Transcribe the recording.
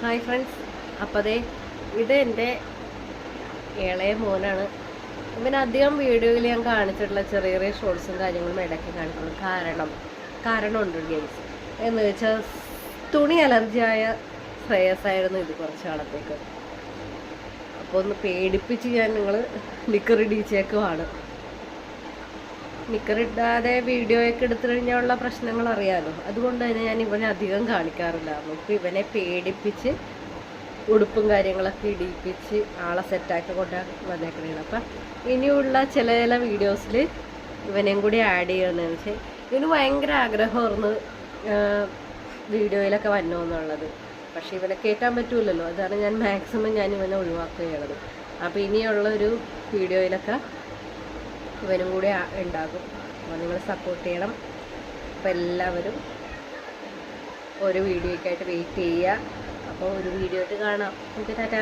Hi friends, അപ്പോൾ അതെ ഇത് എൻ്റെ ഇളയ മോനാണ്. ഇവന് അധികം വീഡിയോയിൽ ഞാൻ കാണിച്ചിട്ടുള്ള ചെറിയ ചെറിയ ഷോർട്സും കാര്യങ്ങളും ഇടയ്ക്ക് കാണിക്കുന്നു. കാരണമുണ്ട് ഗെയിംസ് എന്ന് വെച്ചാൽ തുണി അലർജിയായ ശ്രേയസായിരുന്നു ഇത് കുറച്ച് കാലത്തേക്ക്. അപ്പോൾ ഒന്ന് പേടിപ്പിച്ച് ഞാൻ നിക്കറിടിച്ചേക്കുവാണ്. നിക്കറിടാതെ വീഡിയോയൊക്കെ എടുത്തു കഴിഞ്ഞാലുള്ള പ്രശ്നങ്ങൾ അറിയാമല്ലോ. അതുകൊണ്ട് തന്നെ ഞാൻ ഇവനെ അധികം കാണിക്കാറില്ലായിരുന്നു. ഇപ്പോൾ ഇവനെ പേടിപ്പിച്ച് ഉടുപ്പും കാര്യങ്ങളൊക്കെ ഇടിപ്പിച്ച് ആളെ സെറ്റാക്കി കൊണ്ട് വന്നേക്കണേണ്. അപ്പം ഇനിയുള്ള ചില വീഡിയോസിൽ ഇവനെയും കൂടി ആഡ് ചെയ്യണമെന്ന് വെച്ചാൽ ഇവന് ഭയങ്കര ആഗ്രഹമായിരുന്നു വീഡിയോയിലൊക്കെ വരണമെന്നുള്ളത്. പക്ഷേ ഇവനെ കയറ്റാൻ പറ്റൂലല്ലോ. അതാണ് ഞാൻ മാക്സിമം ഇവനെ ഒഴിവാക്കുകയുള്ളത്. അപ്പോൾ ഇനിയുള്ളൊരു വീഡിയോയിലൊക്കെ ഇവനും കൂടി ഉണ്ടാകും. അപ്പോൾ നിങ്ങൾ സപ്പോർട്ട് ചെയ്യണം. അപ്പോൾ എല്ലാവരും ഒരു വീഡിയോയ്ക്കായിട്ട് വെയിറ്റ് ചെയ്യുക. അപ്പോൾ ഒരു വീഡിയോ ആയിട്ട് കാണാം. ഓക്കെ, ടാറ്റാ.